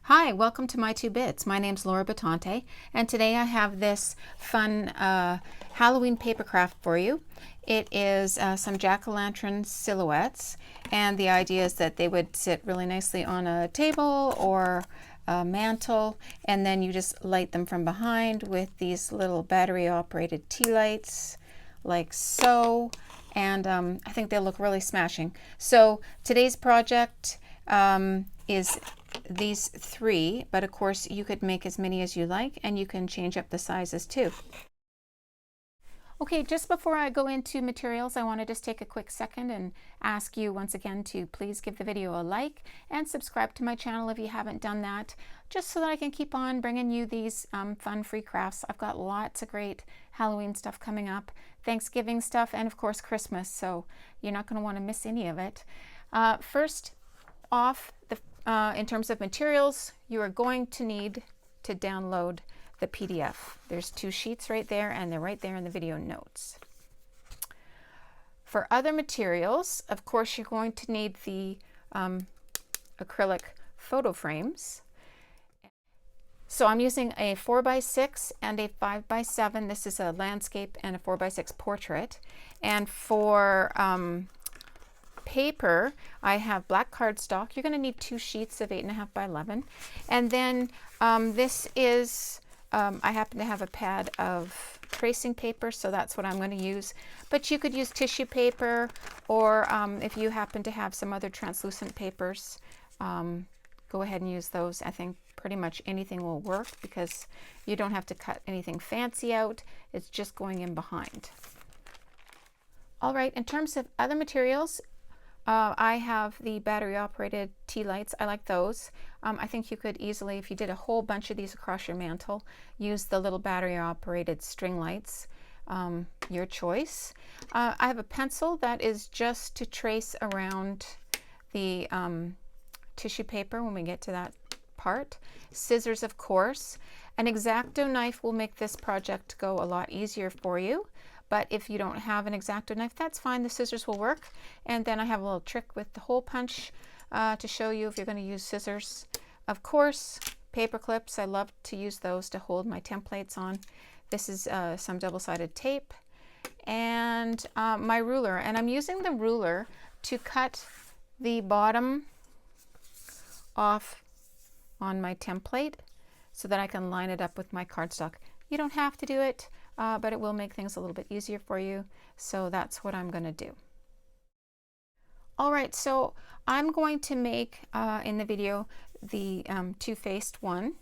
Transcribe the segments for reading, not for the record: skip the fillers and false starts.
Hi, welcome to My Two Bits. My name's Laura Batante, and today I have this fun Halloween paper craft for you. It is some Jack O'Lantern silhouettes, and the idea is that they would sit really nicely on a table or a mantle, and then you just light them from behind with these little battery-operated tea lights, like so, and I think they'll look really smashing. So today's project is these three, but of course you could make as many as you like, and you can change up the sizes too. Okay, just before I go into materials, I want to just take a quick second and ask you once again to please give the video a like and subscribe to my channel if you haven't done that, just so that I can keep on bringing you these fun free crafts. I've got lots of great Halloween stuff coming up, Thanksgiving stuff, and of course Christmas, so you're not going to want to miss any of it. First off, in terms of materials, you are going to need to download the PDF. There's two sheets right there, and they're right there in the video notes. For other materials, of course, you're going to need the acrylic photo frames. So I'm using a 4x6 and a 5x7. This is a landscape and a 4x6 portrait. And for paper, I have black cardstock. You're going to need two sheets of 8.5 by 11. And then this is, I happen to have a pad of tracing paper, so that's what I'm going to use. But you could use tissue paper, or if you happen to have some other translucent papers, go ahead and use those. I think pretty much anything will work because you don't have to cut anything fancy out. It's just going in behind. All right, in terms of other materials, I have the battery operated tea lights. I like those. I think you could easily, if you did a whole bunch of these across your mantle, use the little battery operated string lights. Your choice. I have a pencil that is just to trace around the tissue paper when we get to that part. Scissors, of course. An X-Acto knife will make this project go a lot easier for you. But if you don't have an X-Acto knife, that's fine. The scissors will work. And then I have a little trick with the hole punch to show you if you're going to use scissors. Of course, paper clips. I love to use those to hold my templates on. This is some double-sided tape and my ruler. And I'm using the ruler to cut the bottom off on my template so that I can line it up with my cardstock. You don't have to do it. But it will make things a little bit easier for you. So that's what I'm going to do. All right, so I'm going to make in the video the two-faced one.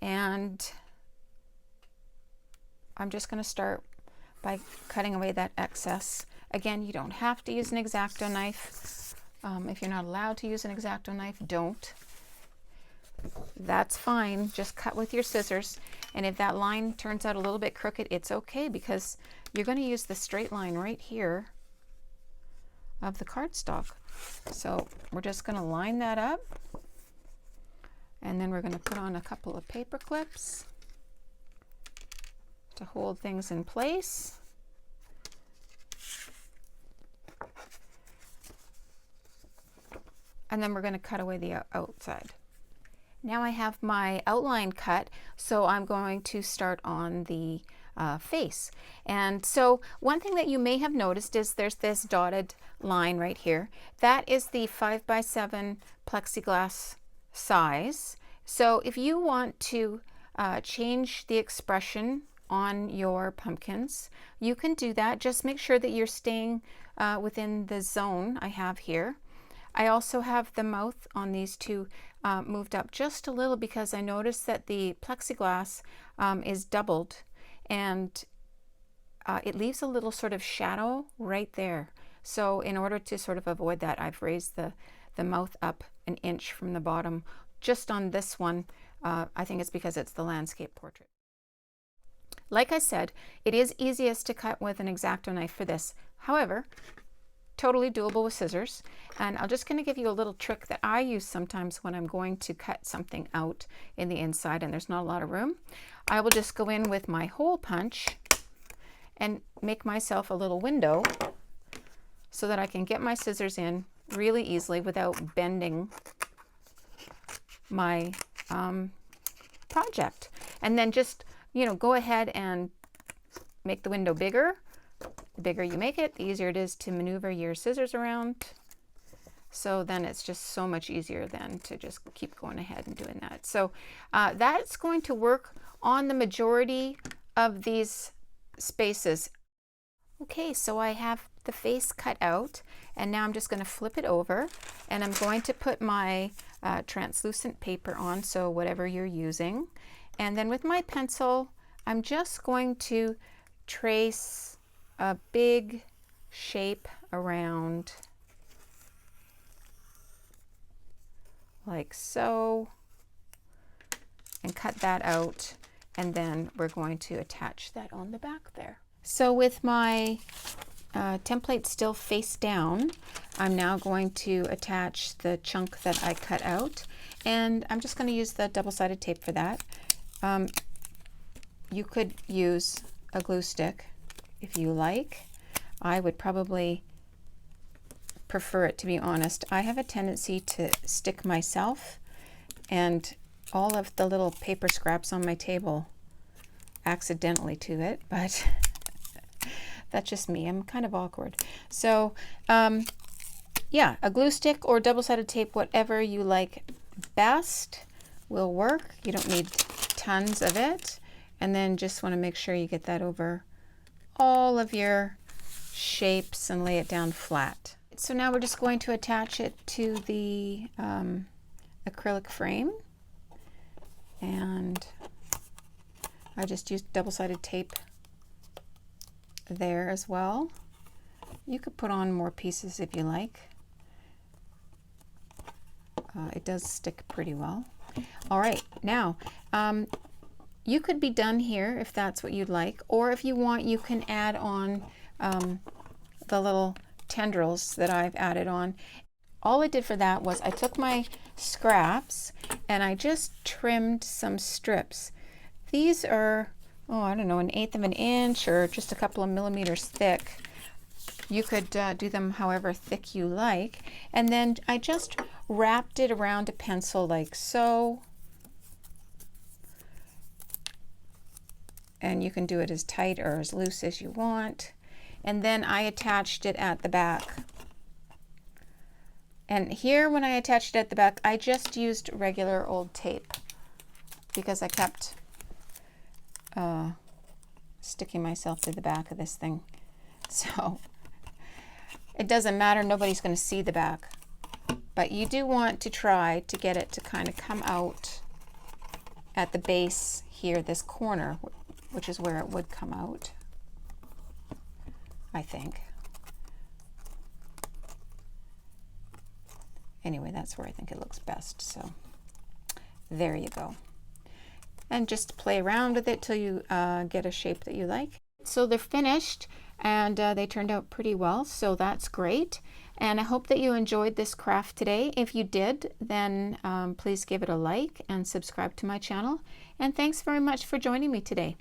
And I'm just going to start by cutting away that excess. Again, you don't have to use an X-Acto knife. If you're not allowed to use an X-Acto knife, don't. That's fine. Just cut with your scissors. And if that line turns out a little bit crooked, it's okay, because you're going to use the straight line right here of the cardstock. So we're just going to line that up. And then we're going to put on a couple of paper clips to hold things in place. And then we're going to cut away the outside. Now I have my outline cut, so I'm going to start on the face. And so one thing that you may have noticed is there's this dotted line right here. That is the 5x7 plexiglass size. So if you want to change the expression on your pumpkins, you can do that. Just make sure that you're staying within the zone I have here. I also have the mouth on these two moved up just a little because I noticed that the plexiglass is doubled, and it leaves a little sort of shadow right there. So in order to sort of avoid that, I've raised the mouth up an inch from the bottom just on this one. I think it's because it's the landscape portrait. Like I said, it is easiest to cut with an X-Acto knife for this. However, totally doable with scissors. And I'm just going to give you a little trick that I use sometimes when I'm going to cut something out in the inside and there's not a lot of room. I will just go in with my hole punch and make myself a little window so that I can get my scissors in really easily without bending my project. And then just, you know, go ahead and make the window bigger. The bigger you make it, the easier it is to maneuver your scissors around. So then it's just so much easier then to just keep going ahead and doing that. So that's going to work on the majority of these spaces. Okay, so I have the face cut out, and now I'm just going to flip it over, and I'm going to put my translucent paper on, so whatever you're using. And then with my pencil, I'm just going to trace a big shape around, like so, and cut that out, and then we're going to attach that on the back there. So with my template still face down, I'm now going to attach the chunk that I cut out, and I'm just going to use the double-sided tape for that. You could use a glue stick if you like. I would probably prefer it, to be honest. I have a tendency to stick myself, and all of the little paper scraps on my table accidentally to it, but that's just me. I'm kind of awkward. So yeah, a glue stick or double-sided tape, whatever you like best, will work. You don't need tons of it. And then just want to make sure you get that over all of your shapes and lay it down flat. So now we're just going to attach it to the acrylic frame, and I just used double-sided tape there as well. You could put on more pieces if you like. It does stick pretty well. All right, now you could be done here if that's what you'd like, or if you want, you can add on the little tendrils that I've added on. All I did for that was I took my scraps and I just trimmed some strips. These are, oh, I don't know, 1/8 of an inch or just a couple of millimeters thick. You could do them however thick you like. And then I just wrapped it around a pencil like so. And you can do it as tight or as loose as you want. And then I attached it at the back. And here, when I attached it at the back, I just used regular old tape because I kept sticking myself to the back of this thing. So it doesn't matter, nobody's going to see the back. But you do want to try to get it to kind of come out at the base here, this corner, which is where it would come out, I think. Anyway, that's where I think it looks best. So there you go. And just play around with it till you get a shape that you like. So they're finished, and they turned out pretty well, so that's great. And I hope that you enjoyed this craft today. If you did, then please give it a like and subscribe to my channel. And thanks very much for joining me today.